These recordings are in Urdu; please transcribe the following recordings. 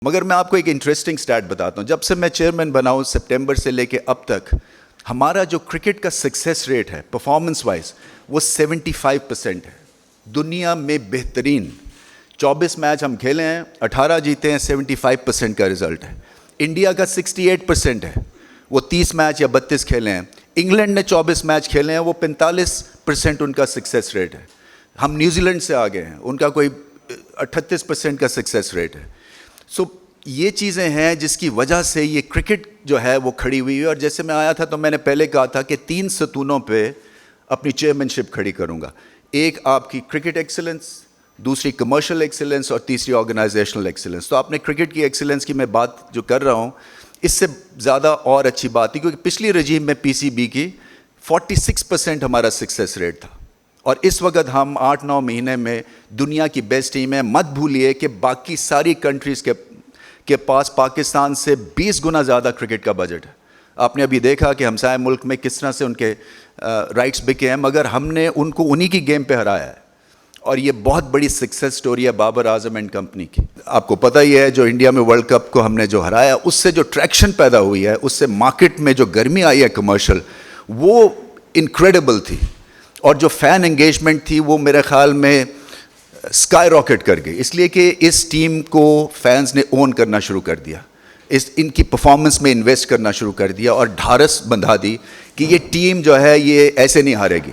مگر میں آپ کو ایک انٹرسٹنگ سٹیٹ بتاتا ہوں. جب سے میں چیئرمین بنا ہوں سپٹمبر سے لے کے اب تک ہمارا جو کرکٹ کا سکسیس ریٹ ہے پرفارمنس وائز وہ 75% ہے. دنیا میں بہترین 24 میچ ہم کھیلے ہیں, 18 جیتے ہیں, 75% کا رزلٹ ہے. انڈیا کا 68% ہے, وہ 30 میچ یا 32 کھیلے ہیں. انگلینڈ نے 24 میچ کھیلے ہیں, وہ 45% ان کا سکسیس ریٹ ہے. ہم نیوزی لینڈ سے آگے ہیں, ان کا کوئی 38% کا سکسیس ریٹ ہے. سو یہ چیزیں ہیں جس کی وجہ سے یہ کرکٹ جو ہے وہ کھڑی ہوئی ہے. اور جیسے میں آیا تھا تو میں نے پہلے کہا تھا کہ 3 ستونوں پہ اپنی چیئرمین شپ کھڑی کروں گا. ایک آپ کی کرکٹ ایکسلنس, دوسری کمرشل ایکسلنس, اور تیسری آرگنائزیشنل ایکسلنس. تو آپ نے کرکٹ کی ایکسلنس کی میں بات جو کر رہا ہوں اس سے زیادہ اور اچھی بات تھی, کیونکہ پچھلی رجیم میں پی سی بی کی 46% ہمارا سکسیس ریٹ تھا, اور اس وقت ہم 8-9 مہینے میں دنیا کی بیسٹ ٹیم ہے. مت بھولیے کہ باقی ساری کنٹریز کے پاس پاکستان سے 20 گنا زیادہ کرکٹ کا بجٹ ہے. آپ نے ابھی دیکھا کہ ہمسائے ملک میں کس طرح سے ان کے رائٹس بکے ہیں, مگر ہم نے ان کو انہی کی گیم پہ ہرایا ہے. اور یہ بہت بڑی سکسیس سٹوری ہے بابر اعظم اینڈ کمپنی کی. آپ کو پتہ ہی ہے جو انڈیا میں ورلڈ کپ کو ہم نے جو ہرایا, اس سے جو ٹریکشن پیدا ہوئی ہے, اس سے مارکیٹ میں جو گرمی آئی ہے کمرشل, وہ انکریڈیبل تھی. اور جو فین انگیجمنٹ تھی وہ میرے خیال میں اسکائی راکٹ کر گئی, اس لیے کہ اس ٹیم کو فینس نے اون کرنا شروع کر دیا, ان کی پرفارمنس میں انویسٹ کرنا شروع کر دیا, اور ڈھارس بندھا دی کہ یہ ٹیم جو ہے یہ ایسے نہیں ہارے گی.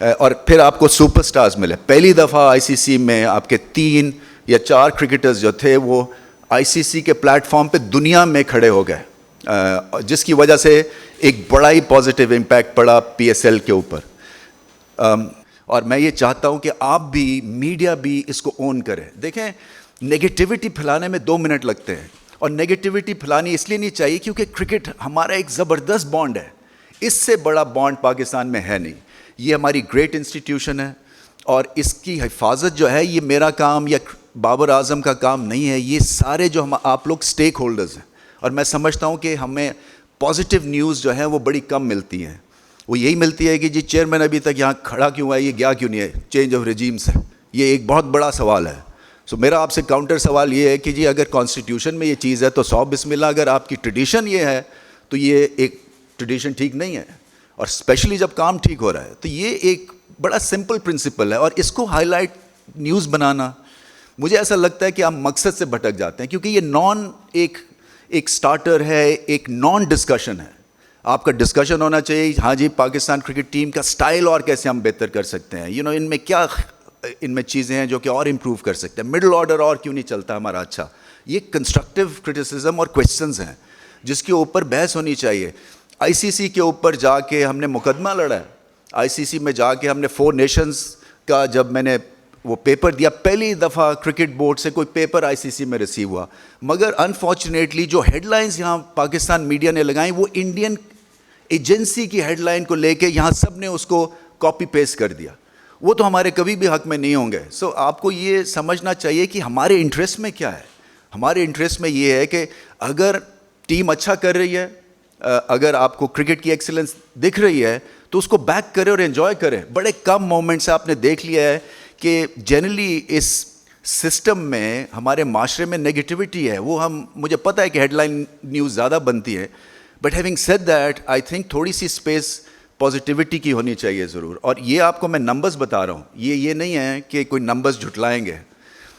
اور پھر آپ کو سپر سٹارز ملے. پہلی دفعہ آئی سی سی میں آپ کے 3 یا 4 کرکٹرز جو تھے وہ آئی سی سی کے پلیٹ فارم پہ دنیا میں کھڑے ہو گئے, جس کی وجہ سے ایک بڑا ہی پازیٹیو امپیکٹ پڑا پی ایس ایل کے اوپر. اور میں یہ چاہتا ہوں کہ آپ بھی, میڈیا بھی اس کو اون کرے. دیکھیں, نگیٹیوٹی پھیلانے میں 2 منٹ لگتے ہیں, اور نگیٹیوٹی پھیلانی اس لیے نہیں چاہیے کیونکہ کرکٹ ہمارا ایک زبردست بانڈ ہے. اس سے بڑا بانڈ پاکستان میں ہے نہیں. یہ ہماری گریٹ انسٹیٹیوشن ہے, اور اس کی حفاظت جو ہے یہ میرا کام یا بابر اعظم کا کام نہیں ہے. یہ سارے جو آپ لوگ سٹیک ہولڈرز ہیں, اور میں سمجھتا ہوں کہ ہمیں پازیٹیو نیوز جو ہے وہ بڑی کم ملتی ہیں. وہ یہی ملتی ہے کہ جی چیئرمین ابھی تک یہاں کھڑا کیوں ہے, یہ گیا کیوں نہیں ہے, چینج آف رجیم سے. یہ ایک بہت بڑا سوال ہے. سو میرا آپ سے کاؤنٹر سوال یہ ہے کہ جی اگر کانسٹیٹیوشن میں یہ چیز ہے تو 100 بسم اللہ. اگر آپ کی ٹریڈیشن یہ ہے تو یہ ایک ٹریڈیشن ٹھیک نہیں ہے, اور اسپیشلی جب کام ٹھیک ہو رہا ہے. تو یہ ایک بڑا سمپل پرنسپل ہے, اور اس کو ہائی لائٹ نیوز بنانا, مجھے ایسا لگتا ہے کہ ہم مقصد سے بھٹک جاتے ہیں, کیونکہ یہ ایک سٹارٹر ہے, ایک نان ڈسکشن ہے. آپ کا ڈسکشن ہونا چاہیے, ہاں جی پاکستان کرکٹ ٹیم کا سٹائل اور کیسے ہم بہتر کر سکتے ہیں, ان میں کیا ان میں چیزیں ہیں جو کہ اور امپروو کر سکتے ہیں, مڈل آرڈر اور کیوں نہیں چلتا ہمارا اچھا. یہ کنسٹرکٹیو کرٹیسزم اور کویسچنز ہیں جس کے اوپر بحث ہونی چاہیے. آئی سی سی کے اوپر جا کے ہم نے مقدمہ لڑا ہے. آئی سی سی میں جا کے ہم نے 4 نیشنز کا, جب میں نے وہ پیپر دیا, پہلی دفعہ کرکٹ بورڈ سے کوئی پیپر آئی سی سی میں ریسیو ہوا. مگر انفارچونیٹلی جو ہیڈ لائنز یہاں پاکستان میڈیا نے لگائیں وہ انڈین ایجنسی کی ہیڈ لائن کو لے کے یہاں سب نے اس کو کاپی پیسٹ کر دیا. وہ تو ہمارے کبھی بھی حق میں نہیں ہوں گے. سو آپ کو یہ سمجھنا چاہیے کہ ہمارے انٹرسٹ میں کیا ہے. ہمارے انٹرسٹ میں یہ ہے کہ اگر ٹیم اچھا کر رہی ہے, اگر آپ کو کرکٹ کی ایکسلنس دکھ رہی ہے تو اس کو بیک کرے اور انجوائے کرے. بڑے کم مومنٹس آپ نے دیکھ لیا ہے کہ جنرلی اس سسٹم میں ہمارے معاشرے میں نگیٹیوٹی ہے. وہ مجھے پتہ ہے کہ ہیڈ لائن نیوز زیادہ بنتی ہے, but having said that I think تھوڑی سی اسپیس پازیٹیوٹی کی ہونی چاہیے ضرور. اور یہ آپ کو میں نمبرز بتا رہا ہوں, یہ نہیں ہے کہ کوئی نمبرز جھٹلائیں گے.